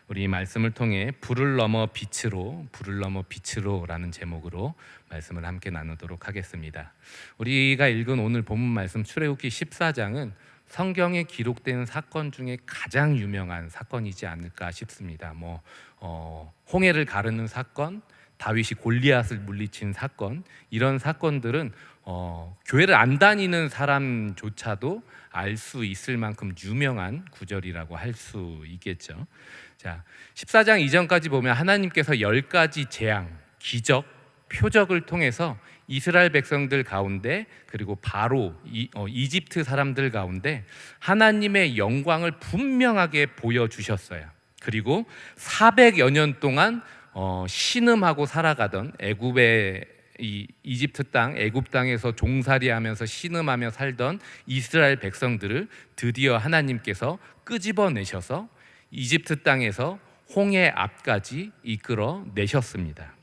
우리 말씀을 통해 불을 넘어 빛으로라는 제목으로 말씀을 함께 나누도록 하겠습니다. 우리가 읽은 오늘 본문 말씀 출애굽기 14장은 성경에 기록된 사건 중에 가장 유명한 사건이지 않을까 싶습니다. 홍해를 가르는 사건, 다윗이 골리앗을 물리친 사건, 이런 사건들은 교회를 안 다니는 사람조차도 알 수 있을 만큼 유명한 구절이라고 할 수 있겠죠. 자, 14장 이전까지 보면 하나님께서 10가지 재앙, 기적, 표적을 통해서 이스라엘 백성들 가운데 그리고 바로 이집트 사람들 가운데 하나님의 영광을 분명하게 보여주셨어요. 그리고 400여 년 동안 신음하고 살아가던 이집트 땅, 애굽 땅에서 종살이하면서 신음하며 살던 이스라엘 백성들을 드디어 하나님께서 끄집어내셔서 이집트 땅에서 홍해 앞까지 이끌어 내셨습니다.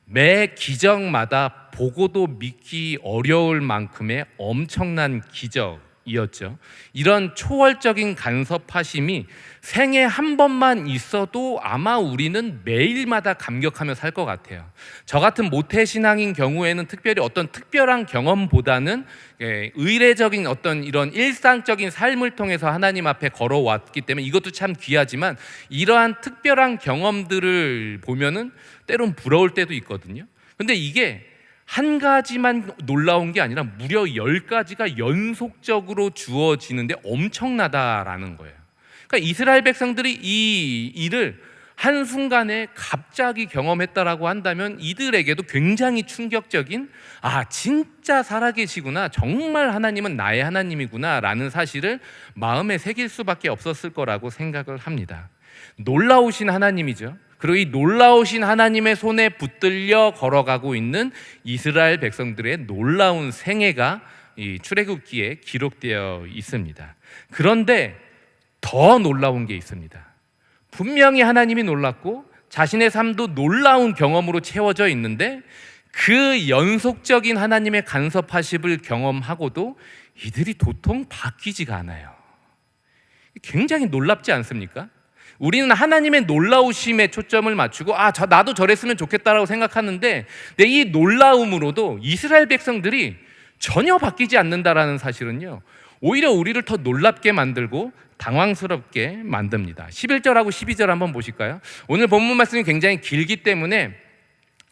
매 기적마다 보고도 믿기 어려울 만큼의 엄청난 기적이었죠. 이런 초월적인 간섭하심이 생애 한 번만 있어도 아마 우리는 매일마다 감격하며 살 것 같아요. 저 같은 모태신앙인 경우에는 특별히 어떤 특별한 경험보다는 의례적인 어떤 이런 일상적인 삶을 통해서 하나님 앞에 걸어왔기 때문에 이것도 참 귀하지만 이러한 특별한 경험들을 보면은 때론 부러울 때도 있거든요. 근데 이게 한 가지만 놀라운 게 아니라 무려 10가지가 연속적으로 주어지는데 엄청나다라는 거예요. 그러니까 이스라엘 백성들이 이 일을 한순간에 갑자기 경험했다라고 한다면 이들에게도 굉장히 충격적인, 진짜 살아계시구나, 정말 하나님은 나의 하나님이구나 라는 사실을 마음에 새길 수밖에 없었을 거라고 생각을 합니다. 놀라우신 하나님이죠. 그리고 이 놀라우신 하나님의 손에 붙들려 걸어가고 있는 이스라엘 백성들의 놀라운 생애가 이 출애굽기에 기록되어 있습니다. 그런데 더 놀라운 게 있습니다. 분명히 하나님이 놀랐고 자신의 삶도 놀라운 경험으로 채워져 있는데 그 연속적인 하나님의 간섭하심을 경험하고도 이들이 도통 바뀌지가 않아요. 굉장히 놀랍지 않습니까? 우리는 하나님의 놀라우심에 초점을 맞추고 나도 저랬으면 좋겠다라고 생각하는데 이 놀라움으로도 이스라엘 백성들이 전혀 바뀌지 않는다라는 사실은요, 오히려 우리를 더 놀랍게 만들고 당황스럽게 만듭니다. 11절하고 12절 한번 보실까요? 오늘 본문 말씀이 굉장히 길기 때문에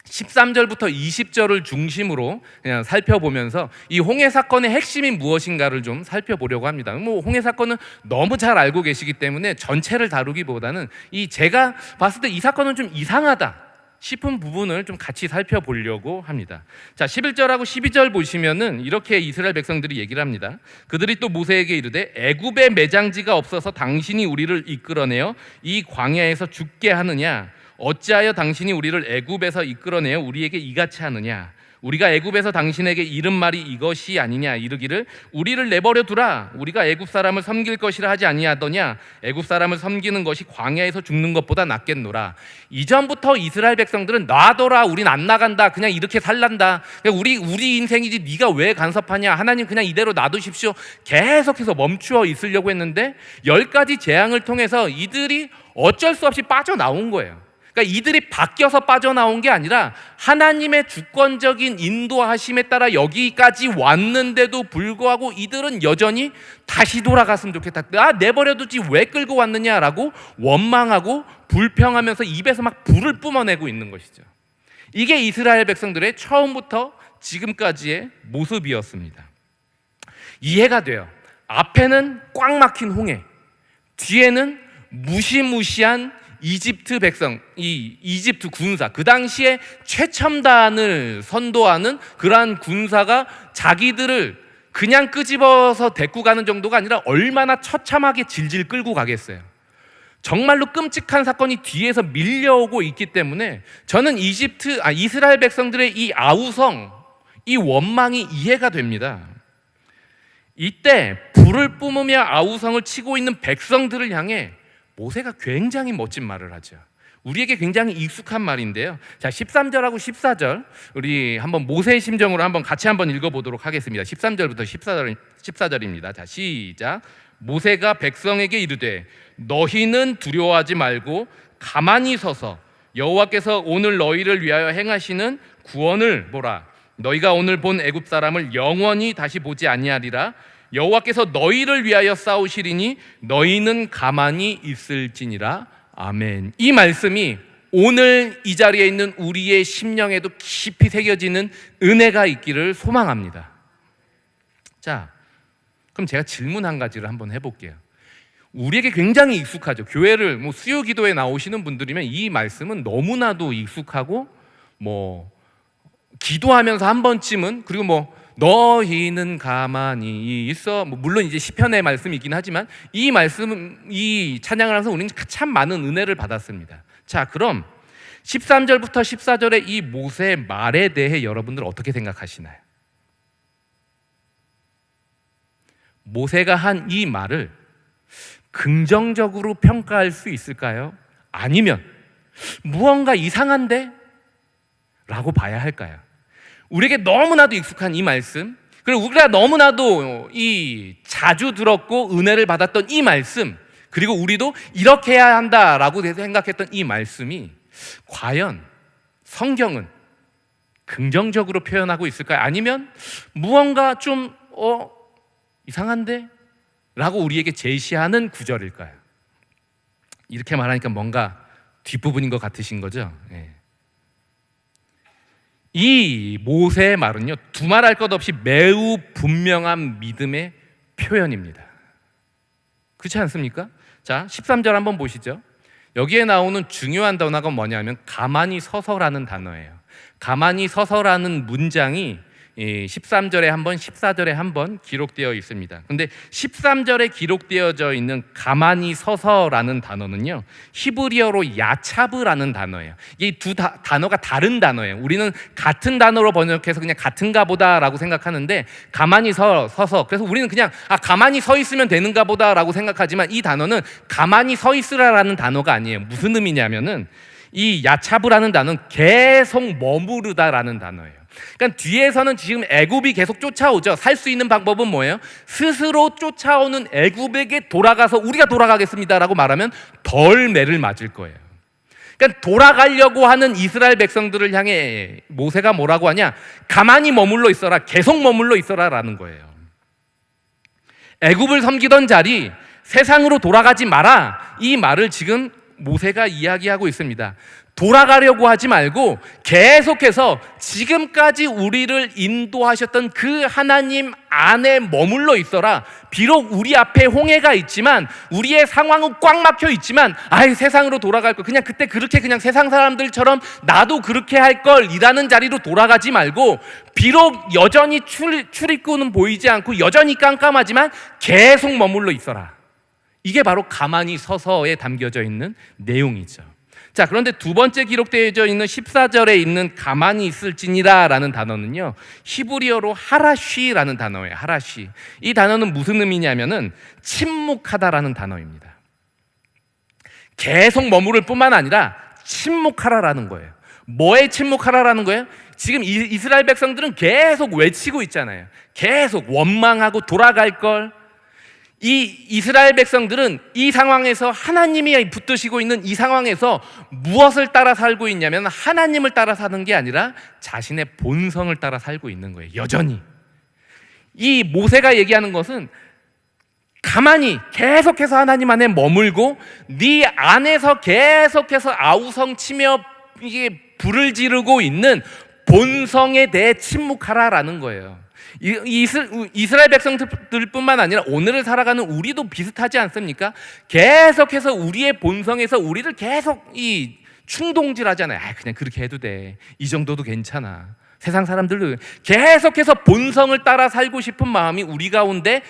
13절부터 20절을 중심으로 그냥 살펴보면서 이 홍해 사건의 핵심이 무엇인가를 좀 살펴보려고 합니다. 홍해 사건은 너무 잘 알고 계시기 때문에 전체를 다루기보다는 제가 봤을 때 이 사건은 좀 이상하다 싶은 부분을 좀 같이 살펴보려고 합니다. 자, 11절하고 12절 보시면은 이렇게 이스라엘 백성들이 얘기를 합니다. 그들이 또 모세에게 이르되 애굽에 매장지가 없어서 당신이 우리를 이끌어내어 이 광야에서 죽게 하느냐? 어찌하여 당신이 우리를 애굽에서 이끌어내어 우리에게 이같이 하느냐? 우리가 애굽에서 당신에게 이른 말이 이것이 아니냐? 이르기를 우리를 내버려 두라. 우리가 애굽 사람을 섬길 것이라 하지 아니하더냐? 애굽 사람을 섬기는 것이 광야에서 죽는 것보다 낫겠노라. 이전부터 이스라엘 백성들은 놔둬라, 우린 안 나간다, 그냥 이렇게 살란다, 우리 인생이지 네가 왜 간섭하냐, 하나님 그냥 이대로 놔두십시오, 계속해서 멈추어 있으려고 했는데 10가지 재앙을 통해서 이들이 어쩔 수 없이 빠져나온 거예요. 그러니까 이들이 바뀌어서 빠져나온 게 아니라 하나님의 주권적인 인도하심에 따라 여기까지 왔는데도 불구하고 이들은 여전히 다시 돌아갔으면 좋겠다, 내버려두지 왜 끌고 왔느냐라고 원망하고 불평하면서 입에서 막 불을 뿜어내고 있는 것이죠. 이게 이스라엘 백성들의 처음부터 지금까지의 모습이었습니다. 이해가 돼요. 앞에는 꽉 막힌 홍해, 뒤에는 무시무시한 이집트 백성, 이 이집트 군사, 그 당시에 최첨단을 선도하는 그러한 군사가 자기들을 그냥 끄집어서 데리고 가는 정도가 아니라 얼마나 처참하게 질질 끌고 가겠어요. 정말로 끔찍한 사건이 뒤에서 밀려오고 있기 때문에 저는 이스라엘 백성들의 이 아우성, 이 원망이 이해가 됩니다. 이때 불을 뿜으며 아우성을 치고 있는 백성들을 향해 모세가 굉장히 멋진 말을 하죠. 우리에게 굉장히 익숙한 말인데요. 자, 13절하고 14절 우리 한번 모세의 심정으로 한번 같이 한번 읽어보도록 하겠습니다. 13절부터 14절입니다. 자, 시작. 모세가 백성에게 이르되 너희는 두려워하지 말고 가만히 서서 여호와께서 오늘 너희를 위하여 행하시는 구원을 보라. 너희가 오늘 본 애굽 사람을 영원히 다시 보지 아니하리라. 여호와께서 너희를 위하여 싸우시리니 너희는 가만히 있을지니라. 아멘. 이 말씀이 오늘 이 자리에 있는 우리의 심령에도 깊이 새겨지는 은혜가 있기를 소망합니다. 자, 그럼 제가 질문 한 가지를 한번 해볼게요. 우리에게 굉장히 익숙하죠. 교회를 수요 기도에 나오시는 분들이면 이 말씀은 너무나도 익숙하고 기도하면서 한 번쯤은, 그리고 너희는 가만히 있어, 물론 이제 시편의 말씀이긴 하지만 이 말씀은, 이 찬양을 하면서 우리는 참 많은 은혜를 받았습니다. 자, 그럼 13절부터 14절의 이 모세의 말에 대해 여러분들 어떻게 생각하시나요? 모세가 한 이 말을 긍정적으로 평가할 수 있을까요? 아니면 무언가 이상한데? 라고 봐야 할까요? 우리에게 너무나도 익숙한 이 말씀, 그리고 우리가 너무나도 자주 들었고 은혜를 받았던 이 말씀, 그리고 우리도 이렇게 해야 한다라고 생각했던 이 말씀이 과연 성경은 긍정적으로 표현하고 있을까요? 아니면 무언가 좀 이상한데? 라고 우리에게 제시하는 구절일까요? 이렇게 말하니까 뭔가 뒷부분인 것 같으신 거죠? 네. 이 모세의 말은요, 두말할 것 없이 매우 분명한 믿음의 표현입니다. 그렇지 않습니까? 자, 13절 한번 보시죠. 여기에 나오는 중요한 단어가 뭐냐면 가만히 서서라는 단어예요. 가만히 서서라는 문장이 13절에 한 번, 14절에 한 번 기록되어 있습니다. 근데 13절에 기록되어져 있는 가만히 서서라는 단어는요, 히브리어로 야차브라는 단어예요. 이 두 단어가 다른 단어예요. 우리는 같은 단어로 번역해서 그냥 같은가 보다라고 생각하는데, 가만히 서서, 그래서 우리는 그냥 가만히 서 있으면 되는가 보다라고 생각하지만, 이 단어는 가만히 서 있으라라는 단어가 아니에요. 무슨 의미냐면은 이 야차브라는 단어는 계속 머무르다라는 단어예요. 그러니까 뒤에서는 지금 애굽이 계속 쫓아오죠. 살 수 있는 방법은 뭐예요? 스스로 쫓아오는 애굽에게 돌아가서 우리가 돌아가겠습니다라고 말하면 덜 매를 맞을 거예요. 그러니까 돌아가려고 하는 이스라엘 백성들을 향해 모세가 뭐라고 하냐? 가만히 머물러 있어라, 계속 머물러 있어라라는 거예요. 애굽을 섬기던 자리, 세상으로 돌아가지 마라, 이 말을 지금 모세가 이야기하고 있습니다. 돌아가려고 하지 말고 계속해서 지금까지 우리를 인도하셨던 그 하나님 안에 머물러 있어라. 비록 우리 앞에 홍해가 있지만, 우리의 상황은 꽉 막혀 있지만, 세상으로 돌아갈 걸, 그냥 그때 그렇게 그냥 세상 사람들처럼 나도 그렇게 할 걸 이라는 자리로 돌아가지 말고, 비록 여전히 출입구는 보이지 않고 여전히 깜깜하지만 계속 머물러 있어라. 이게 바로 가만히 서서에 담겨져 있는 내용이죠. 자, 그런데 두 번째 기록되어져 있는 14절에 있는 가만히 있을지니라 라는 단어는요, 히브리어로 하라쉬라는 단어예요. 하라쉬. 이 단어는 무슨 의미냐면은 침묵하다라는 단어입니다. 계속 머무를 뿐만 아니라 침묵하라라는 거예요. 뭐에 침묵하라라는 거예요? 지금 이스라엘 백성들은 계속 외치고 있잖아요. 계속 원망하고 돌아갈 걸. 이 이스라엘 백성들은 이 상황에서, 하나님이 붙드시고 있는 이 상황에서 무엇을 따라 살고 있냐면 하나님을 따라 사는 게 아니라 자신의 본성을 따라 살고 있는 거예요. 여전히 이 모세가 얘기하는 것은 가만히 계속해서 하나님 안에 머물고 네 안에서 계속해서 아우성치며 이게 불을 지르고 있는 본성에 대해 침묵하라라는 거예요. 이스라엘 백성들뿐만 아니라 오늘을 살아가는 우리도 비슷하지 않습니까? 계속해서 우리의 본성에서 우리를 계속 충동질하잖아요. 그냥 그렇게 해도 돼, 이 정도도 괜찮아. 세상 사람들도 계속해서 본성을 따라 살고 싶은 마음이 우리 가운데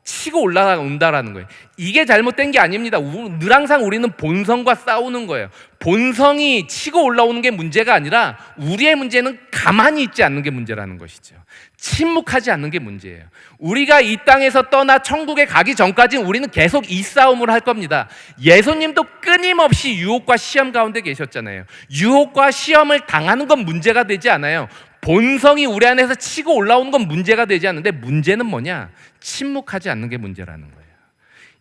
치고 올라온다라는 거예요. 이게 잘못된 게 아닙니다. 늘 항상 우리는 본성과 싸우는 거예요. 본성이 치고 올라오는 게 문제가 아니라 우리의 문제는 가만히 있지 않는 게 문제라는 것이죠. 침묵하지 않는 게 문제예요. 우리가 이 땅에서 떠나 천국에 가기 전까지는 우리는 계속 이 싸움을 할 겁니다. 예수님도 끊임없이 유혹과 시험 가운데 계셨잖아요. 유혹과 시험을 당하는 건 문제가 되지 않아요. 본성이 우리 안에서 치고 올라오는 건 문제가 되지 않는데, 문제는 뭐냐? 침묵하지 않는 게 문제라는 거예요.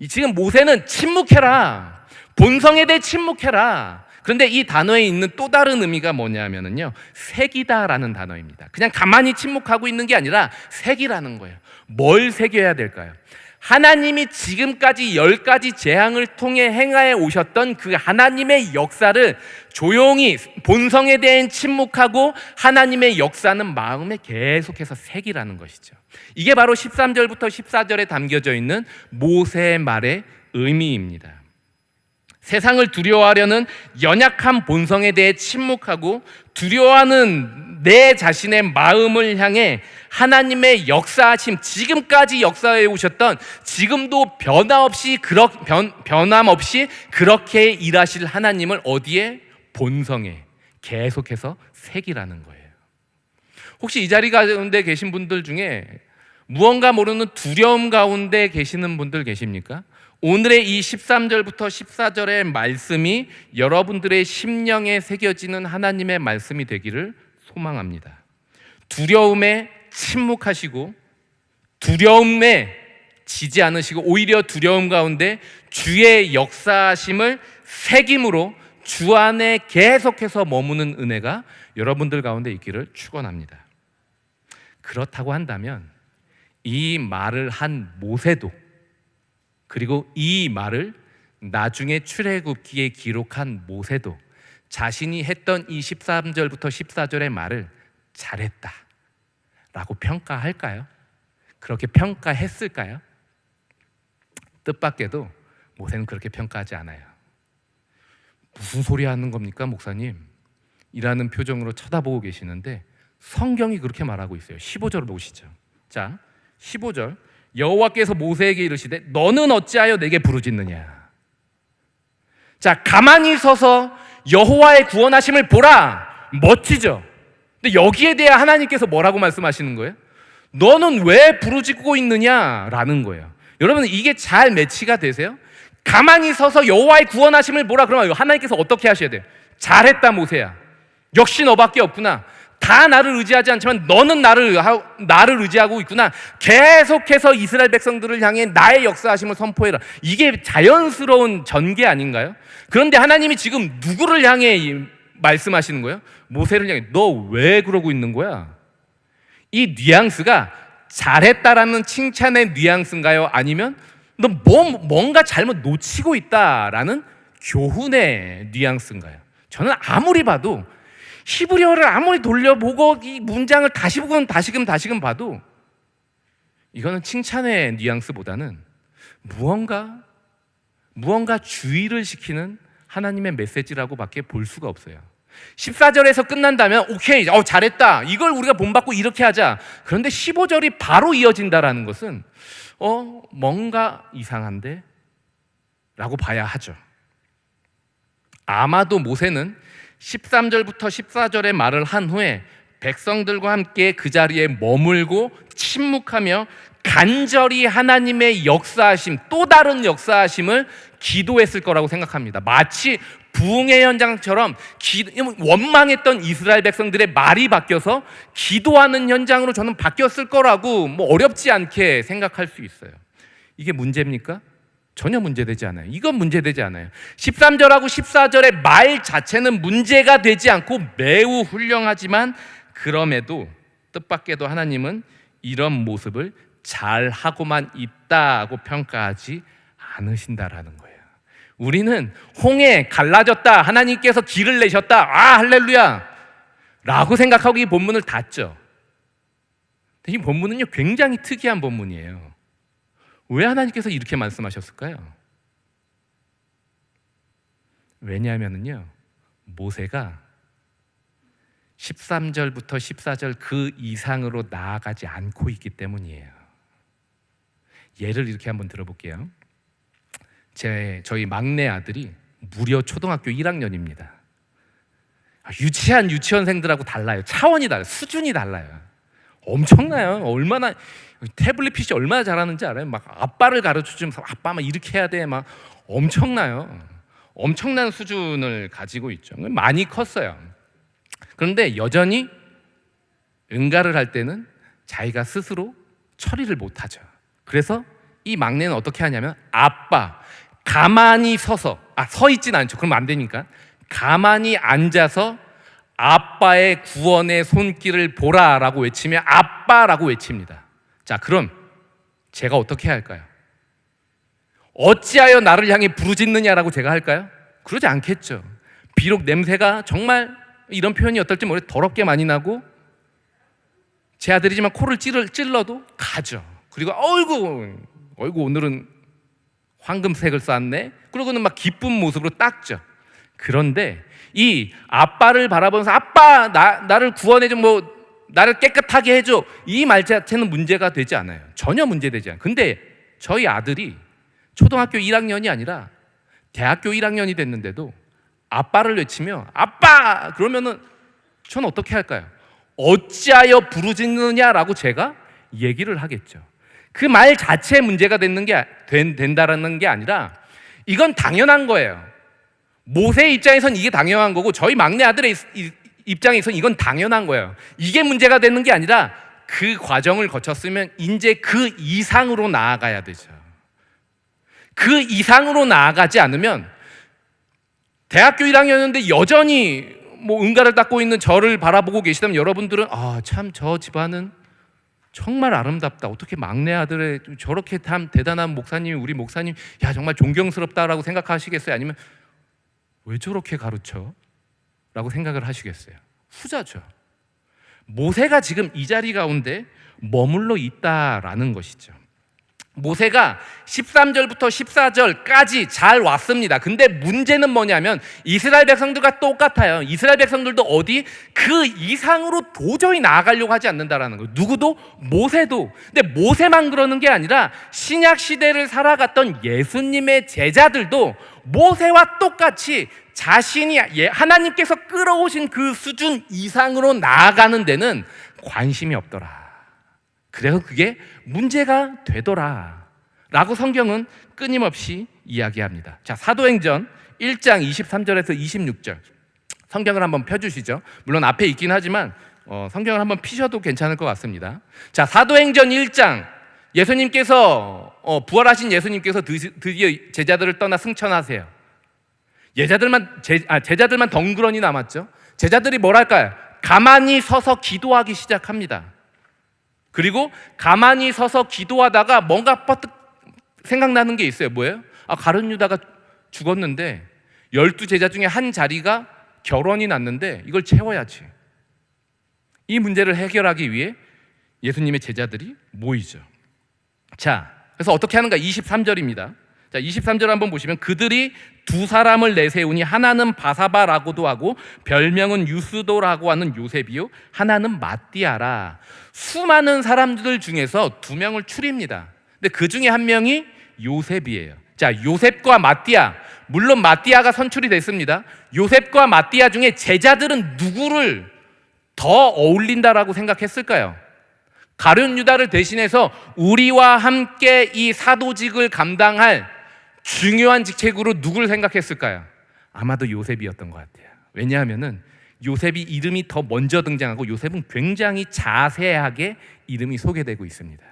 지금 모세는 침묵해라. 본성에 대해 침묵해라. 그런데 이 단어에 있는 또 다른 의미가 뭐냐면요, 새기다라는 단어입니다. 그냥 가만히 침묵하고 있는 게 아니라 새기라는 거예요. 뭘 새겨야 될까요? 하나님이 지금까지 10가지 재앙을 통해 행하여 오셨던 그 하나님의 역사를 조용히 본성에 대해 침묵하고 하나님의 역사는 마음에 계속해서 새기라는 것이죠. 이게 바로 13절부터 14절에 담겨져 있는 모세의 말의 의미입니다. 세상을 두려워하려는 연약한 본성에 대해 침묵하고 두려워하는 내 자신의 마음을 향해 하나님의 역사하심, 지금까지 역사해 오셨던, 지금도 변함없이 그렇게 일하실 하나님을 어디에? 본성에 계속해서 새기라는 거예요. 혹시 이 자리 가운데 계신 분들 중에 무언가 모르는 두려움 가운데 계시는 분들 계십니까? 오늘의 이 13절부터 14절의 말씀이 여러분들의 심령에 새겨지는 하나님의 말씀이 되기를 소망합니다. 두려움에 침묵하시고 두려움에 지지 않으시고 오히려 두려움 가운데 주의 역사하심을 새김으로 주 안에 계속해서 머무는 은혜가 여러분들 가운데 있기를 축원합니다. 그렇다고 한다면 이 말을 한 모세도, 그리고 이 말을 나중에 출애굽기에 기록한 모세도 자신이 했던 이 13절부터 14절의 말을 잘했다 라고 평가할까요? 그렇게 평가했을까요? 뜻밖에도 모세는 그렇게 평가하지 않아요. 무슨 소리 하는 겁니까, 목사님? 이라는 표정으로 쳐다보고 계시는데 성경이 그렇게 말하고 있어요. 15절을 보시죠. 자, 15절. 여호와께서 모세에게 이르시되 너는 어찌하여 내게 부르짖느냐. 자, 가만히 서서 여호와의 구원하심을 보라. 멋지죠? 근데 여기에 대해 하나님께서 뭐라고 말씀하시는 거예요? 너는 왜 부르짖고 있느냐라는 거예요. 여러분, 이게 잘 매치가 되세요? 가만히 서서 여호와의 구원하심을 보라. 그러면 하나님께서 어떻게 하셔야 돼요? 잘했다 모세야, 역시 너밖에 없구나. 다 나를 의지하지 않지만 너는 나를 의지하고 있구나. 계속해서 이스라엘 백성들을 향해 나의 역사하심을 선포해라. 이게 자연스러운 전개 아닌가요? 그런데 하나님이 지금 누구를 향해 말씀하시는 거예요? 모세를 향해. 너 왜 그러고 있는 거야? 이 뉘앙스가 잘했다라는 칭찬의 뉘앙스인가요? 아니면 너 뭔가 잘못 놓치고 있다라는 교훈의 뉘앙스인가요? 저는 아무리 봐도, 히브리어를 아무리 돌려보고 이 문장을 다시 보고 다시금 봐도 이거는 칭찬의 뉘앙스보다는 무언가 주의를 시키는 하나님의 메시지라고 밖에 볼 수가 없어요. 14절에서 끝난다면 오케이, 잘했다, 이걸 우리가 본받고 이렇게 하자. 그런데 15절이 바로 이어진다라는 것은 뭔가 이상한데? 라고 봐야 하죠. 아마도 모세는 13절부터 14절의 말을 한 후에 백성들과 함께 그 자리에 머물고 침묵하며 간절히 하나님의 역사하심, 또 다른 역사하심을 기도했을 거라고 생각합니다. 마치 부흥의 현장처럼 원망했던 이스라엘 백성들의 말이 바뀌어서 기도하는 현장으로 저는 바뀌었을 거라고 어렵지 않게 생각할 수 있어요. 이게 문제입니까? 전혀 문제되지 않아요. 이건 문제되지 않아요. 13절하고 14절의 말 자체는 문제가 되지 않고 매우 훌륭하지만 그럼에도 뜻밖에도 하나님은 이런 모습을 잘하고만 있다고 평가하지 않으신다라는 거예요. 우리는 홍해 갈라졌다, 하나님께서 길을 내셨다, 할렐루야 라고 생각하고 이 본문을 닫죠. 이 본문은요, 굉장히 특이한 본문이에요. 왜 하나님께서 이렇게 말씀하셨을까요? 왜냐하면요, 모세가 13절부터 14절 그 이상으로 나아가지 않고 있기 때문이에요. 예를 이렇게 한번 들어볼게요. 저희 막내 아들이 무려 초등학교 1학년입니다. 유치원생들하고 달라요. 차원이 달라요. 수준이 달라요. 엄청나요. 얼마나 태블릿 PC 얼마나 잘하는지 알아요? 막 아빠를 가르쳐주면서 아빠 막 이렇게 해야 돼, 막 엄청나요. 엄청난 수준을 가지고 있죠. 많이 컸어요. 그런데 여전히 응가를 할 때는 자기가 스스로 처리를 못하죠. 그래서 이 막내는 어떻게 하냐면 아빠 가만히 서서 서 있진 않죠. 그럼 안 되니까 가만히 앉아서 아빠의 구원의 손길을 보라라고 외치며 아빠라고 외칩니다. 자, 그럼 제가 어떻게 할까요? 어찌하여 나를 향해 부르짖느냐라고 제가 할까요? 그러지 않겠죠. 비록 냄새가 정말 이런 표현이 어떨지 모르겠 더럽게 많이 나고 제 아들이지만 코를 찔러도 가죠. 그리고 어이구 오늘은 황금색을 쌌네. 그러고는 막 기쁜 모습으로 닦죠. 그런데 이 아빠를 바라보면서 아빠 나를 구원해 줘, 나를 깨끗하게 해줘, 이 말 자체는 문제가 되지 않아요. 전혀 문제되지 않아요. 근데 저희 아들이 초등학교 1학년이 아니라 대학교 1학년이 됐는데도 아빠를 외치며 아빠 그러면은 전 어떻게 할까요? 어찌하여 부르짖느냐라고 제가 얘기를 하겠죠. 그 말 자체에 문제가 된다라는 게 아니라 이건 당연한 거예요. 모세의 입장에선 이게 당연한 거고 저희 막내 아들의 입장에선 이건 당연한 거예요. 이게 문제가 되는 게 아니라 그 과정을 거쳤으면 이제 그 이상으로 나아가야 되죠. 그 이상으로 나아가지 않으면 대학교 1학년인데 여전히 응가를 닦고 있는 저를 바라보고 계시다면 여러분들은 참 저 집안은 정말 아름답다. 어떻게 막내 아들의 저렇게 참 대단한 목사님이 우리 목사님 정말 존경스럽다라고 생각하시겠어요? 아니면 왜 저렇게 가르쳐? 라고 생각을 하시겠어요? 후자죠. 모세가 지금 이 자리 가운데 머물러 있다라는 것이죠. 모세가 13절부터 14절까지 잘 왔습니다. 근데 문제는 뭐냐면 이스라엘 백성들과 똑같아요. 이스라엘 백성들도 그 이상으로 도저히 나아가려고 하지 않는다라는 거예요. 누구도? 모세도. 근데 모세만 그러는 게 아니라 신약 시대를 살아갔던 예수님의 제자들도 모세와 똑같이 자신이 하나님께서 끌어오신 그 수준 이상으로 나아가는 데는 관심이 없더라. 그래서 그게 문제가 되더라 라고 성경은 끊임없이 이야기합니다. 자, 사도행전 1장 23절에서 26절 성경을 한번 펴주시죠. 물론 앞에 있긴 하지만 성경을 한번 피셔도 괜찮을 것 같습니다. 자, 사도행전 1장 예수님께서 부활하신 예수님께서 드디어 제자들을 떠나 승천하세요. 제자들만 덩그러니 남았죠. 제자들이 뭐랄까요? 가만히 서서 기도하기 시작합니다. 그리고 가만히 서서 기도하다가 뭔가 퍼뜩 생각나는 게 있어요. 뭐예요? 가룟 유다가 죽었는데 12제자 중에 한 자리가 결혼이 났는데 이걸 채워야지. 이 문제를 해결하기 위해 예수님의 제자들이 모이죠. 자, 그래서 어떻게 하는가? 23절입니다. 자, 23절 한번 보시면 그들이 두 사람을 내세우니 하나는 바사바라고도 하고 별명은 유스도라고 하는 요셉이요 하나는 마띠아라. 수많은 사람들 중에서 두 명을 추립니다. 근데 그 중에 한 명이 요셉이에요. 자, 요셉과 마띠아, 물론 마띠아가 선출이 됐습니다. 요셉과 마띠아 중에 제자들은 누구를 더 어울린다라고 생각했을까요? 가룟 유다를 대신해서 우리와 함께 이 사도직을 감당할 중요한 직책으로 누구를 생각했을까요? 아마도 요셉이었던 것 같아요. 왜냐하면은 요셉이 이름이 더 먼저 등장하고 요셉은 굉장히 자세하게 이름이 소개되고 있습니다.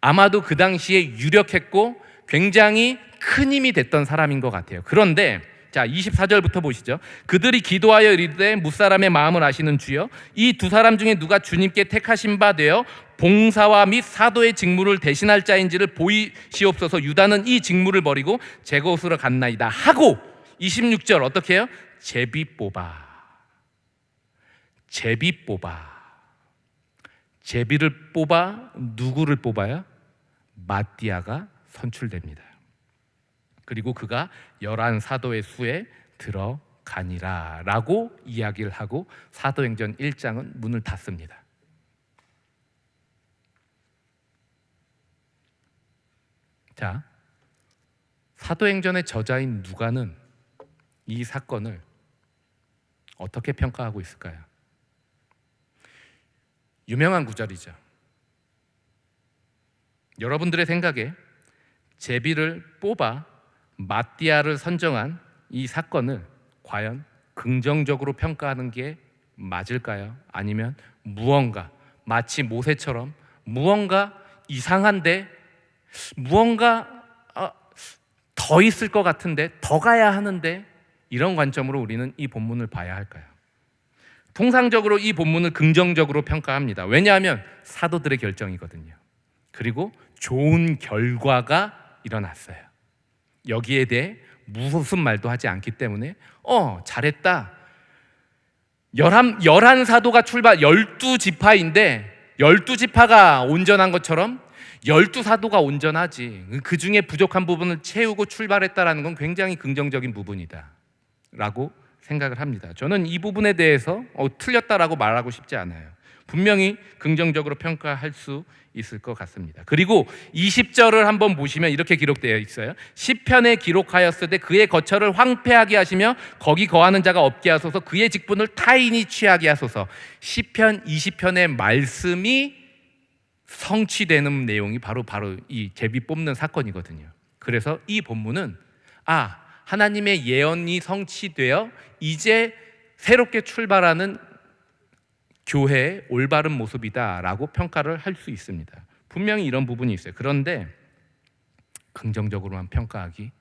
아마도 그 당시에 유력했고 굉장히 큰 힘이 됐던 사람인 것 같아요. 그런데 자, 24절부터 보시죠. 그들이 기도하여 이르되 무사람의 마음을 아시는 주여 이 두 사람 중에 누가 주님께 택하신 바 되어 봉사와 및 사도의 직무를 대신할 자인지를 보이시옵소서. 유다는 이 직무를 버리고 제 곳으로 갔나이다 하고 26절 어떻게 해요? 제비 뽑아. 제비를 뽑아 누구를 뽑아요? 마띠아가 선출됩니다. 그리고 그가 11사도의 수에 들어가니라 라고 이야기를 하고 사도행전 1장은 문을 닫습니다. 자, 사도행전의 저자인 누가는 이 사건을 어떻게 평가하고 있을까요? 유명한 구절이죠. 여러분들의 생각에 제비를 뽑아 마띠아를 선정한 이 사건을 과연 긍정적으로 평가하는 게 맞을까요? 아니면 무언가 마치 모세처럼 무언가 이상한데 무언가 더 있을 것 같은데, 더 가야 하는데, 이런 관점으로 우리는 이 본문을 봐야 할까요? 통상적으로 이 본문을 긍정적으로 평가합니다. 왜냐하면 사도들의 결정이거든요. 그리고 좋은 결과가 일어났어요. 여기에 대해 무슨 말도 하지 않기 때문에 잘했다. 11 사도가 출발, 12지파인데 12지파가 온전한 것처럼 12사도가 온전하지. 그 중에 부족한 부분을 채우고 출발했다라는 건 굉장히 긍정적인 부분이다 라고 생각을 합니다. 저는 이 부분에 대해서 틀렸다라고 말하고 싶지 않아요. 분명히 긍정적으로 평가할 수 있을 것 같습니다. 그리고 20절을 한번 보시면 이렇게 기록되어 있어요. 시편에 기록하였으되 그의 거처를 황폐하게 하시며 거기 거하는 자가 없게 하소서. 그의 직분을 타인이 취하게 하소서. 시편 20편의 말씀이 성취되는 내용이 바로 이 제비 뽑는 사건이거든요. 그래서 이 본문은 하나님의 예언이 성취되어 이제 새롭게 출발하는 교회의 올바른 모습이다라고 평가를 할 수 있습니다. 분명히 이런 부분이 있어요. 그런데 긍정적으로만 평가하기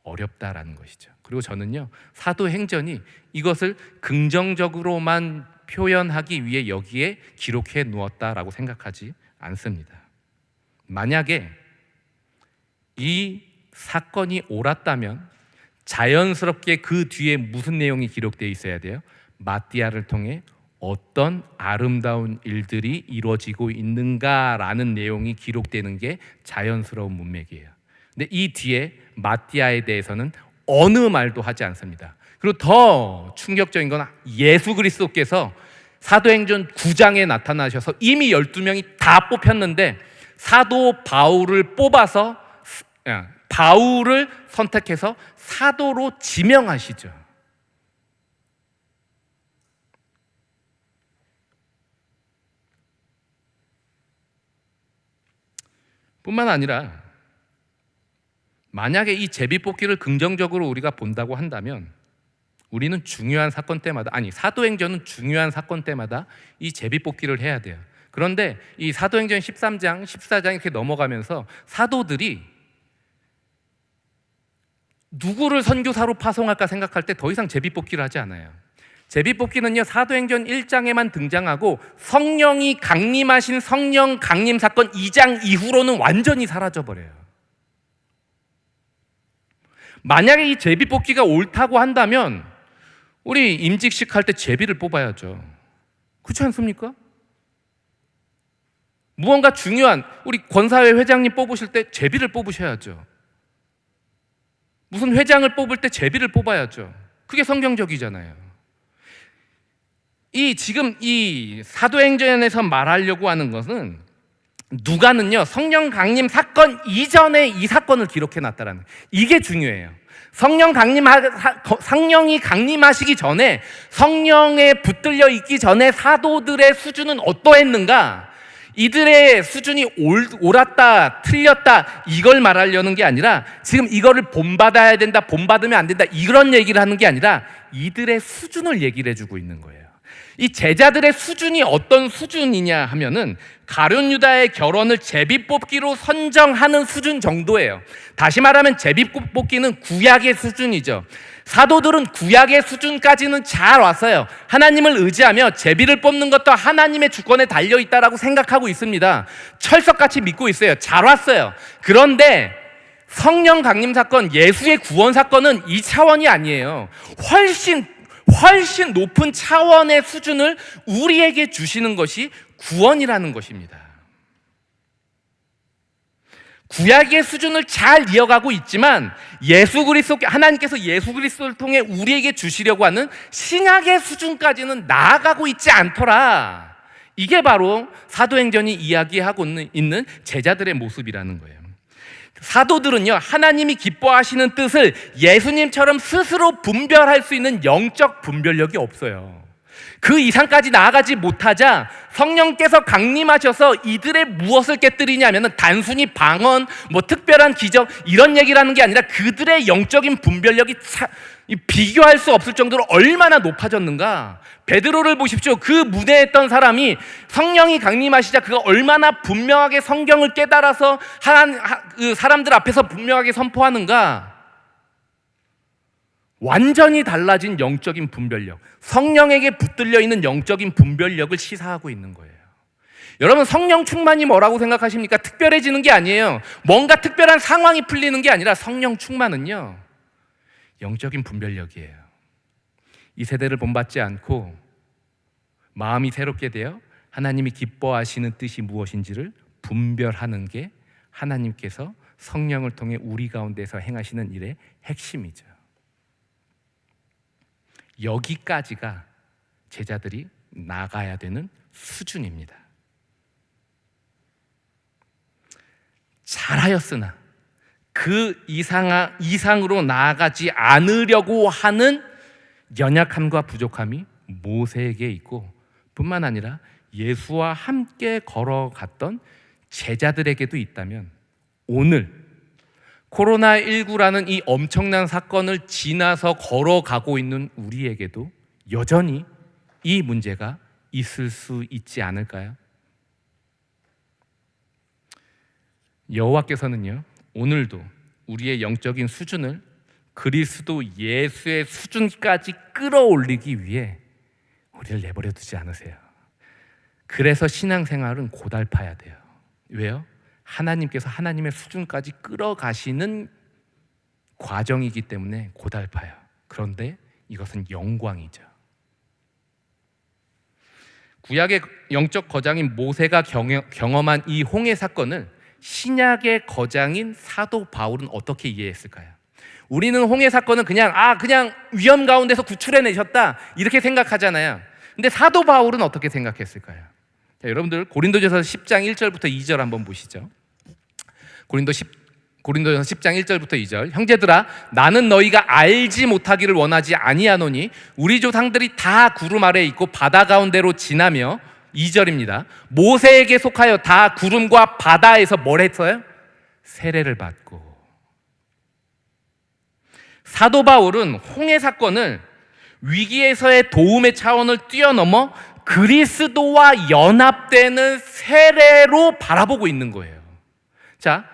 어렵다라는 것이죠. 그리고 저는요, 사도행전이 이것을 긍정적으로만 표현하기 위해 여기에 기록해 놓았다라고 생각하지 않습니다. 만약에 이 사건이 옳았다면 자연스럽게 그 뒤에 무슨 내용이 기록되어 있어야 돼요? 마띠아를 통해 어떤 아름다운 일들이 이루어지고 있는가라는 내용이 기록되는 게 자연스러운 문맥이에요. 근데 이 뒤에 마띠아에 대해서는 어느 말도 하지 않습니다. 그리고 더 충격적인 건 예수 그리스도께서 사도행전 9장에 나타나셔서 이미 12명이 다 뽑혔는데 사도 바울을 뽑아서 바울을 선택해서 사도로 지명하시죠. 뿐만 아니라 만약에 이 제비뽑기를 긍정적으로 우리가 본다고 한다면 우리는 중요한 사건 때마다, 사도행전은 중요한 사건 때마다 이 제비뽑기를 해야 돼요. 그런데 이 사도행전 13장, 14장 이렇게 넘어가면서 사도들이 누구를 선교사로 파송할까 생각할 때 더 이상 제비뽑기를 하지 않아요. 제비뽑기는요, 사도행전 1장에만 등장하고 성령이 강림하신 성령 강림 사건 2장 이후로는 완전히 사라져버려요. 만약에 이 제비뽑기가 옳다고 한다면 우리 임직식 할 때 제비를 뽑아야죠. 그렇지 않습니까? 무언가 중요한, 우리 권사회 회장님 뽑으실 때 제비를 뽑으셔야죠. 무슨 회장을 뽑을 때 제비를 뽑아야죠. 그게 성경적이잖아요. 지금 이 사도행전에서 말하려고 하는 것은 누가는요, 성령 강림 사건 이전에 이 사건을 기록해 놨다라는, 이게 중요해요. 성령이 강림하시기 전에, 성령에 붙들려 있기 전에 사도들의 수준은 어떠했는가, 이들의 수준이 옳았다 틀렸다 이걸 말하려는 게 아니라, 지금 이거를 본받아야 된다 본받으면 안 된다 이런 얘기를 하는 게 아니라 이들의 수준을 얘기를 해주고 있는 거예요. 이 제자들의 수준이 어떤 수준이냐 하면은 가룟 유다의 결혼을 제비뽑기로 선정하는 수준 정도예요. 다시 말하면 제비뽑기는 구약의 수준이죠. 사도들은 구약의 수준까지는 잘 왔어요. 하나님을 의지하며 제비를 뽑는 것도 하나님의 주권에 달려있다라고 생각하고 있습니다. 철석같이 믿고 있어요. 잘 왔어요. 그런데 성령 강림 사건, 예수의 구원 사건은 이 차원이 아니에요. 훨씬 높은 차원의 수준을 우리에게 주시는 것이 구원이라는 것입니다. 구약의 수준을 잘 이어가고 있지만 하나님께서 예수 그리스도를 통해 우리에게 주시려고 하는 신약의 수준까지는 나아가고 있지 않더라. 이게 바로 사도행전이 이야기하고 있는 제자들의 모습이라는 거예요. 사도들은요, 하나님이 기뻐하시는 뜻을 예수님처럼 스스로 분별할 수 있는 영적 분별력이 없어요. 그 이상까지 나아가지 못하자 성령께서 강림하셔서 이들의 무엇을 깨뜨리냐면은 단순히 방언, 특별한 기적 이런 얘기를 하는 게 아니라 그들의 영적인 분별력이 비교할 수 없을 정도로 얼마나 높아졌는가. 베드로를 보십시오. 그 무대에 있던 사람이 성령이 강림하시자 그가 얼마나 분명하게 성경을 깨달아서 그 사람들 앞에서 분명하게 선포하는가. 완전히 달라진 영적인 분별력, 성령에게 붙들려 있는 영적인 분별력을 시사하고 있는 거예요. 여러분, 성령 충만이 뭐라고 생각하십니까? 특별해지는 게 아니에요. 뭔가 특별한 상황이 풀리는 게 아니라 성령 충만은요, 영적인 분별력이에요. 이 세대를 본받지 않고 마음이 새롭게 되어 하나님이 기뻐하시는 뜻이 무엇인지를 분별하는 게 하나님께서 성령을 통해 우리 가운데서 행하시는 일의 핵심이죠. 여기까지가 제자들이 나가야 되는 수준입니다. 잘하였으나 그 이상으로 나아가지 않으려고 하는 연약함과 부족함이 모세에게 있고, 뿐만 아니라 예수와 함께 걸어갔던 제자들에게도 있다면, 오늘 코로나19라는 이 엄청난 사건을 지나서 걸어가고 있는 우리에게도 여전히 이 문제가 있을 수 있지 않을까요? 여호와께서는요, 오늘도 우리의 영적인 수준을 그리스도 예수의 수준까지 끌어올리기 위해 우리를 내버려 두지 않으세요. 그래서 신앙생활은 고달파야 돼요. 왜요? 하나님께서 하나님의 수준까지 끌어가시는 과정이기 때문에 고달파요. 그런데 이것은 영광이죠. 구약의 영적 거장인 모세가 경험한 이 홍해 사건을 신약의 거장인 사도 바울은 어떻게 이해했을까요? 우리는 홍해 사건은 그냥 위험 가운데서 구출해내셨다 이렇게 생각하잖아요. 근데 사도 바울은 어떻게 생각했을까요? 자, 여러분들 고린도전서 10장 1절부터 2절 한번 보시죠. 고린도전서 10장 1절부터 2절. 형제들아, 나는 너희가 알지 못하기를 원하지 아니하노니 우리 조상들이 다 구름 아래에 있고 바다 가운데로 지나며, 2절입니다. 모세에게 속하여 다 구름과 바다에서 뭘 했어요? 세례를 받고. 사도 바울은 홍해 사건을 위기에서의 도움의 차원을 뛰어넘어 그리스도와 연합되는 세례로 바라보고 있는 거예요. 자,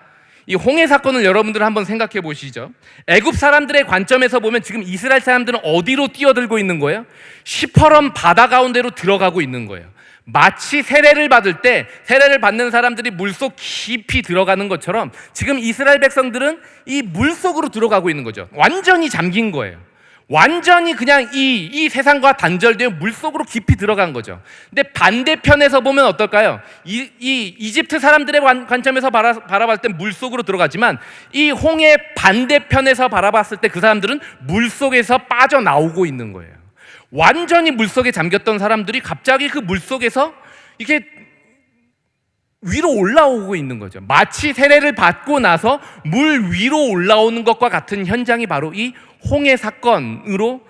이 홍해 사건을 여러분들 한번 생각해 보시죠. 애굽 사람들의 관점에서 보면 지금 이스라엘 사람들은 어디로 뛰어들고 있는 거예요? 시퍼런 바다 가운데로 들어가고 있는 거예요. 마치 세례를 받을 때 세례를 받는 사람들이 물속 깊이 들어가는 것처럼 지금 이스라엘 백성들은 이 물속으로 들어가고 있는 거죠. 완전히 잠긴 거예요. 완전히 그냥 이 세상과 단절되어 물속으로 깊이 들어간 거죠. 근데 반대편에서 보면 어떨까요? 이집트 사람들의 관점에서 바라봤을 때 물속으로 들어가지만 이 홍해 반대편에서 바라봤을 때 그 사람들은 물속에서 빠져나오고 있는 거예요. 완전히 물속에 잠겼던 사람들이 갑자기 그 물속에서 이렇게 위로 올라오고 있는 거죠. 마치 세례를 받고 나서 물 위로 올라오는 것과 같은 현장이 바로 이 홍해 사건으로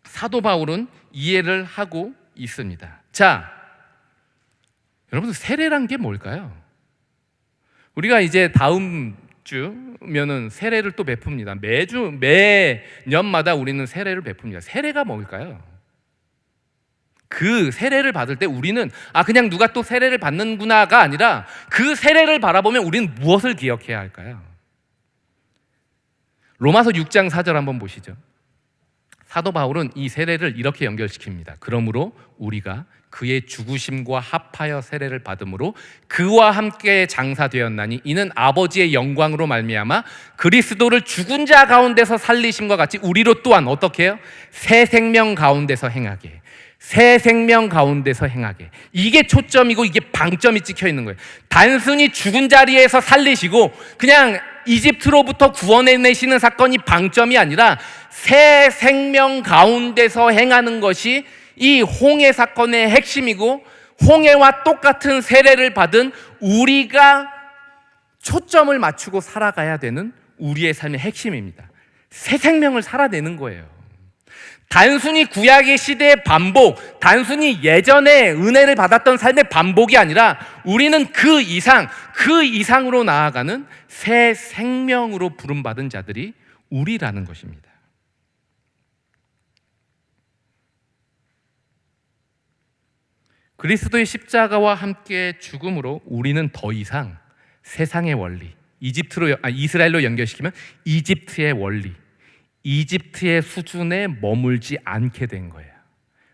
사도 바울은 이해를 하고 있습니다. 자, 여러분, 세례란 게 뭘까요? 우리가 이제 다음 주면은 세례를 또 베풉니다. 매년마다 우리는 세례를 베풉니다. 세례가 뭘까요? 그 세례를 받을 때 우리는 그냥 누가 또 세례를 받는구나가 아니라 그 세례를 바라보면 우리는 무엇을 기억해야 할까요? 로마서 6장 4절 한번 보시죠. 사도 바울은 이 세례를 이렇게 연결시킵니다. 그러므로 우리가 그의 죽으심과 합하여 세례를 받음으로 그와 함께 장사되었나니 이는 아버지의 영광으로 말미암아 그리스도를 죽은 자 가운데서 살리심과 같이 우리로 또한 어떻게 해요? 새 생명 가운데서 행하게. 새 생명 가운데서 행하게. 이게 초점이고 이게 방점이 찍혀 있는 거예요. 단순히 죽은 자리에서 살리시고 그냥 이집트로부터 구원해내시는 사건이 방점이 아니라 새 생명 가운데서 행하는 것이 이 홍해 사건의 핵심이고, 홍해와 똑같은 세례를 받은 우리가 초점을 맞추고 살아가야 되는 우리의 삶의 핵심입니다. 새 생명을 살아내는 거예요. 단순히 구약의 시대의 반복, 단순히 예전에 은혜를 받았던 삶의 반복이 아니라 우리는 그 이상으로 나아가는 새 생명으로 부름받은 자들이 우리라는 것입니다. 그리스도의 십자가와 함께 죽음으로 우리는 더 이상 세상의 원리, 이스라엘로 연결시키면 이집트의 원리, 이집트의 수준에 머물지 않게 된 거예요.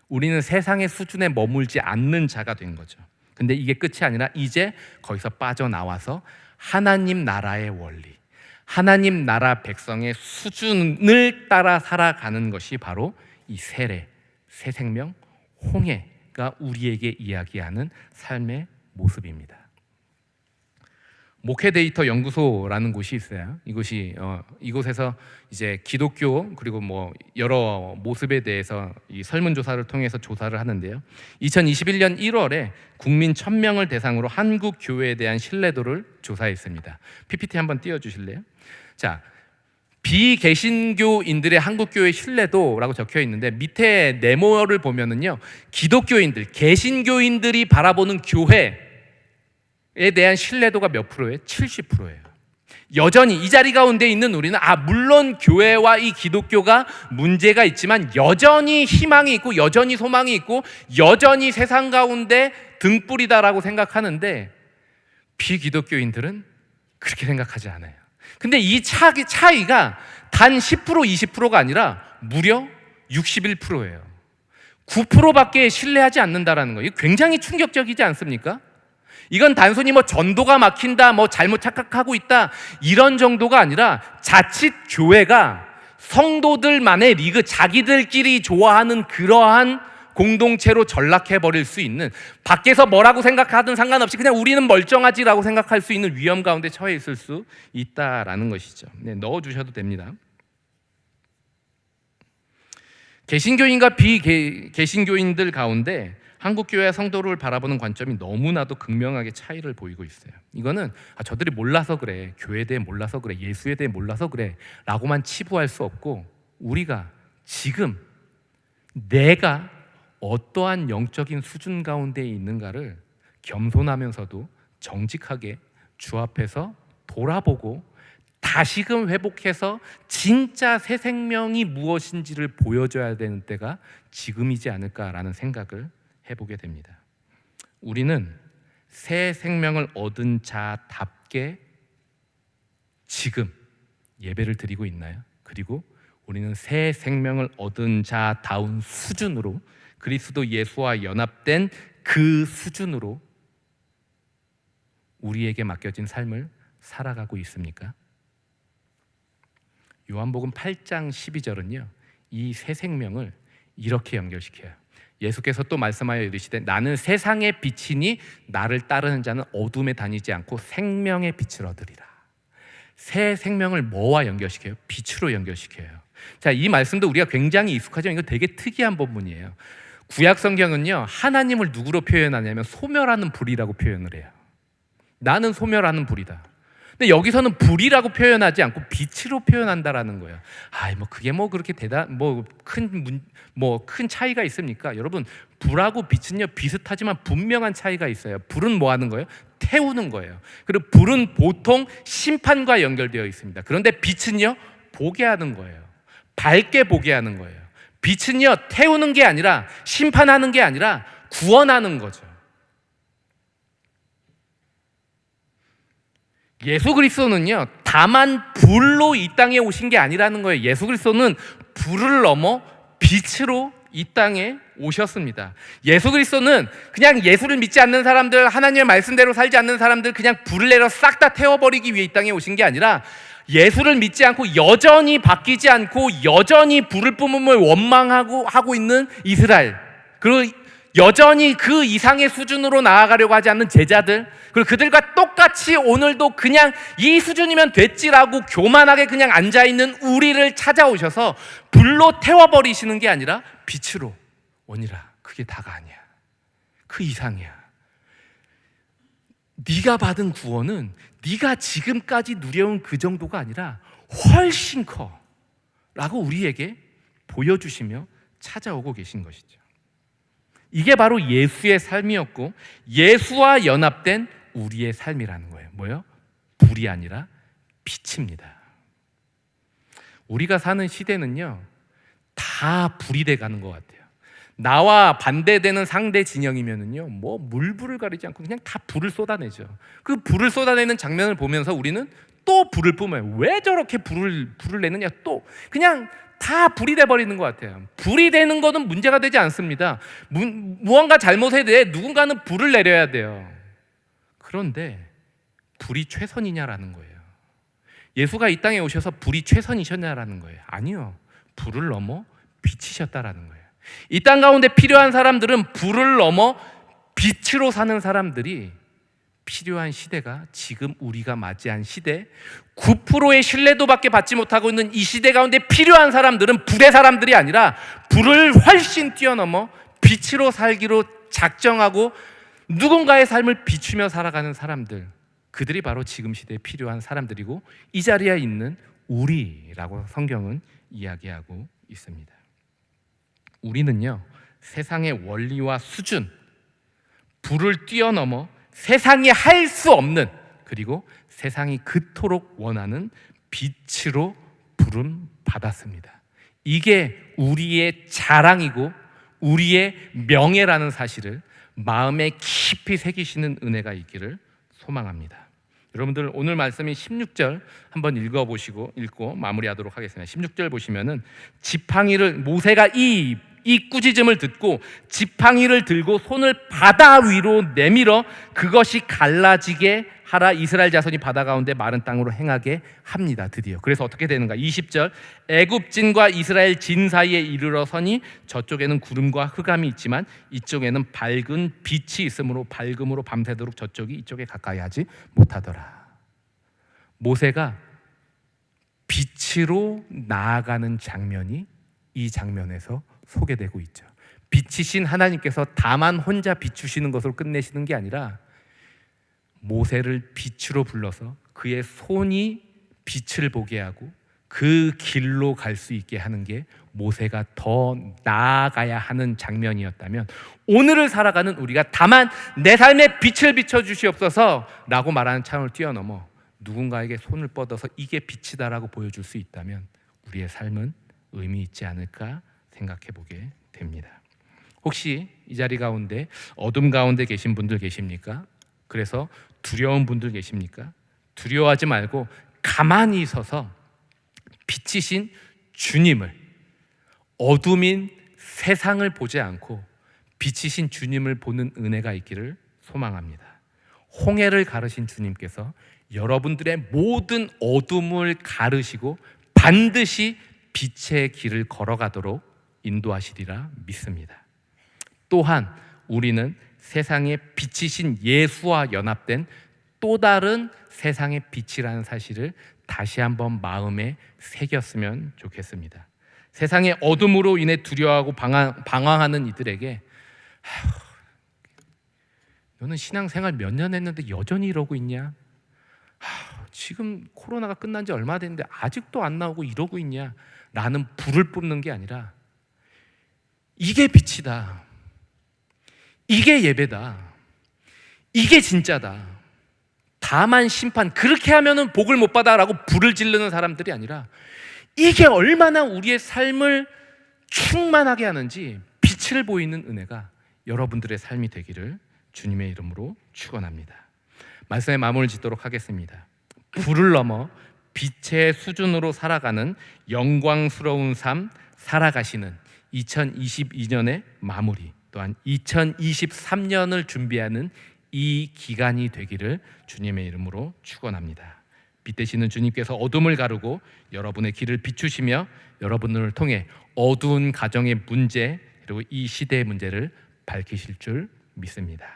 우리는 세상의 수준에 머물지 않는 자가 된 거죠. 근데 이게 끝이 아니라 이제 거기서 빠져나와서 하나님 나라의 원리, 하나님 나라 백성의 수준을 따라 살아가는 것이 바로 이 세례, 새 생명, 홍해가 우리에게 이야기하는 삶의 모습입니다. 목회 데이터 연구소라는 곳이 있어요. 이곳에서 이제 기독교 그리고 뭐 여러 모습에 대해서 이 설문조사를 통해서 조사를 하는데요. 2021년 1월에 국민 1000명을 대상으로 한국 교회에 대한 신뢰도를 조사했습니다. PPT 한번 띄워주실래요? 자, 비개신교인들의 한국교회 신뢰도라고 적혀 있는데 밑에 네모를 보면은요, 기독교인들, 개신교인들이 바라보는 교회 에 대한 신뢰도가 몇 프로예요? 70%예요. 여전히 이 자리 가운데 있는 우리는 물론 교회와 이 기독교가 문제가 있지만 여전히 희망이 있고 여전히 소망이 있고 여전히 세상 가운데 등불이다라고 생각하는데 비기독교인들은 그렇게 생각하지 않아요. 근데 이 차이가 단 10% 20%가 아니라 무려 61%예요. 9%밖에 신뢰하지 않는다라는 거예요. 굉장히 충격적이지 않습니까? 이건 단순히 전도가 막힌다, 잘못 착각하고 있다 이런 정도가 아니라 자칫 교회가 성도들만의 리그, 자기들끼리 좋아하는 그러한 공동체로 전락해버릴 수 있는, 밖에서 뭐라고 생각하든 상관없이 그냥 우리는 멀쩡하지라고 생각할 수 있는 위험 가운데 처해 있을 수 있다라는 것이죠. 네, 넣어주셔도 됩니다. 개신교인과 비개신교인들 가운데 한국교회 성도를 바라보는 관점이 너무나도 극명하게 차이를 보이고 있어요. 이거는 저들이 몰라서 그래, 교회에 대해 몰라서 그래, 예수에 대해 몰라서 그래 라고만 치부할 수 없고, 우리가 지금 내가 어떠한 영적인 수준 가운데 있는가를 겸손하면서도 정직하게 주 앞에서 돌아보고 다시금 회복해서 진짜 새 생명이 무엇인지를 보여줘야 되는 때가 지금이지 않을까라는 생각을 해보게 됩니다. 우리는 새 생명을 얻은 자답게 지금 예배를 드리고 있나요? 그리고 우리는 새 생명을 얻은 자다운 수준으로, 그리스도 예수와 연합된 그 수준으로 우리에게 맡겨진 삶을 살아가고 있습니까? 요한복음 8장 12절은요, 이 새 생명을 이렇게 연결시켜요. 예수께서 또 말씀하여 이르시되 나는 세상의 빛이니 나를 따르는 자는 어둠에 다니지 않고 생명의 빛을 얻으리라. 새 생명을 뭐와 연결시켜요? 빛으로 연결시켜요. 자, 이 말씀도 우리가 굉장히 익숙하지만 이거 되게 특이한 본문이에요. 구약 성경은요, 하나님을 누구로 표현하냐면 소멸하는 불이라고 표현을 해요. 나는 소멸하는 불이다. 근데 여기서는 불이라고 표현하지 않고 빛으로 표현한다라는 거예요. 그게 그렇게 큰 차이가 있습니까? 여러분, 불하고 빛은요 비슷하지만 분명한 차이가 있어요. 불은 뭐 하는 거예요? 태우는 거예요. 그리고 불은 보통 심판과 연결되어 있습니다. 그런데 빛은요 보게 하는 거예요. 밝게 보게 하는 거예요. 빛은요 태우는 게 아니라, 심판하는 게 아니라 구원하는 거죠. 예수 그리스도는요 다만 불로 이 땅에 오신 게 아니라는 거예요. 예수 그리스도는 불을 넘어 빛으로 이 땅에 오셨습니다. 예수 그리스도는 그냥 예수를 믿지 않는 사람들, 하나님의 말씀대로 살지 않는 사람들 그냥 불을 내려 싹 다 태워버리기 위해 이 땅에 오신 게 아니라, 예수를 믿지 않고 여전히 바뀌지 않고 여전히 불을 뿜음을 원망하고 있는 이스라엘, 그리고 여전히 그 이상의 수준으로 나아가려고 하지 않는 제자들, 그리고 그들과 똑같이 오늘도 그냥 이 수준이면 됐지라고 교만하게 그냥 앉아있는 우리를 찾아오셔서 불로 태워버리시는 게 아니라 빛으로 오니라. 그게 다가 아니야. 그 이상이야. 네가 받은 구원은 네가 지금까지 누려온 그 정도가 아니라 훨씬 커 라고 우리에게 보여주시며 찾아오고 계신 것이죠. 이게 바로 예수의 삶이었고 예수와 연합된 우리의 삶이라는 거예요. 뭐요? 불이 아니라 빛입니다. 우리가 사는 시대는요, 다 불이 돼 가는 것 같아요. 나와 반대되는 상대 진영이면은요, 뭐 물불을 가리지 않고 그냥 다 불을 쏟아내죠. 그 불을 쏟아내는 장면을 보면서 우리는 또 불을 뿜어요. 왜 저렇게 불을 내느냐, 또 그냥 다 불이 돼 버리는 것 같아요. 불이 되는 거는 문제가 되지 않습니다. 무언가 잘못에 대해 누군가는 불을 내려야 돼요. 그런데 불이 최선이냐라는 거예요. 예수가 이 땅에 오셔서 불이 최선이셨냐라는 거예요. 아니요. 불을 넘어 빛이셨다라는 거예요. 이 땅 가운데 필요한 사람들은 불을 넘어 빛으로 사는 사람들이 필요한 시대가 지금 우리가 맞이한 시대, 9%의 신뢰도밖에 받지 못하고 있는 이 시대 가운데 필요한 사람들은 불의 사람들이 아니라 불을 훨씬 뛰어넘어 빛으로 살기로 작정하고 누군가의 삶을 비추며 살아가는 사람들, 그들이 바로 지금 시대에 필요한 사람들이고 이 자리에 있는 우리라고 성경은 이야기하고 있습니다. 우리는요, 세상의 원리와 수준, 불을 뛰어넘어 세상이 할 수 없는, 그리고 세상이 그토록 원하는 빛으로 부름 받았습니다. 이게 우리의 자랑이고 우리의 명예라는 사실을 마음에 깊이 새기시는 은혜가 있기를 소망합니다. 여러분들 오늘 말씀이 16절 한번 읽고 마무리하도록 하겠습니다. 16절 보시면은 모세가 이 꾸짖음을 듣고 지팡이를 들고 손을 바다 위로 내밀어 그것이 갈라지게 하라. 이스라엘 자손이 바다 가운데 마른 땅으로 행하게 합니다. 드디어. 그래서 어떻게 되는가? 20절, 애굽진과 이스라엘 진 사이에 이르러 서니 저쪽에는 구름과 흑암이 있지만 이쪽에는 밝은 빛이 있으므로 밝음으로 밤새도록 저쪽이 이쪽에 가까이 하지 못하더라. 모세가 빛으로 나아가는 장면이 이 장면에서 소개되고 있죠. 빛이신 하나님께서 다만 혼자 비추시는 것으로 끝내시는 게 아니라 모세를 빛으로 불러서 그의 손이 빛을 보게 하고 그 길로 갈 수 있게 하는 게 모세가 더 나아가야 하는 장면이었다면, 오늘을 살아가는 우리가 다만 내 삶에 빛을 비춰주시옵소서 라고 말하는 차원을 뛰어넘어 누군가에게 손을 뻗어서 이게 빛이다라고 보여줄 수 있다면 우리의 삶은 의미 있지 않을까 생각해 보게 됩니다. 혹시 이 자리 가운데 어둠 가운데 계신 분들 계십니까? 그래서 두려운 분들 계십니까? 두려워하지 말고 가만히 서서 빛이신 주님을, 어둠인 세상을 보지 않고 빛이신 주님을 보는 은혜가 있기를 소망합니다. 홍해를 가르신 주님께서 여러분들의 모든 어둠을 가르시고 반드시 빛의 길을 걸어가도록 인도하시리라 믿습니다. 또한 우리는 세상의 빛이신 예수와 연합된 또 다른 세상의 빛이라는 사실을 다시 한번 마음에 새겼으면 좋겠습니다. 세상의 어둠으로 인해 두려워하고 방황하는 이들에게 너는 신앙생활 몇 년 했는데 여전히 이러고 있냐? 지금 코로나가 끝난 지 얼마 됐는데 아직도 안 나오고 이러고 있냐? 라는 불을 뿜는 게 아니라 이게 빛이다, 이게 예배다, 이게 진짜다, 다만 심판, 그렇게 하면은 복을 못 받아라고 불을 지르는 사람들이 아니라 이게 얼마나 우리의 삶을 충만하게 하는지 빛을 보이는 은혜가 여러분들의 삶이 되기를 주님의 이름으로 축원합니다. 말씀의 마무리를 짓도록 하겠습니다. 불을 넘어 빛의 수준으로 살아가는 영광스러운 삶 살아가시는 2022년의 마무리, 또한 2023년을 준비하는 이 기간이 되기를 주님의 이름으로 축원합니다. 빛 되시는 주님께서 어둠을 가르고 여러분의 길을 비추시며 여러분을 통해 어두운 가정의 문제, 그리고 이 시대의 문제를 밝히실 줄 믿습니다.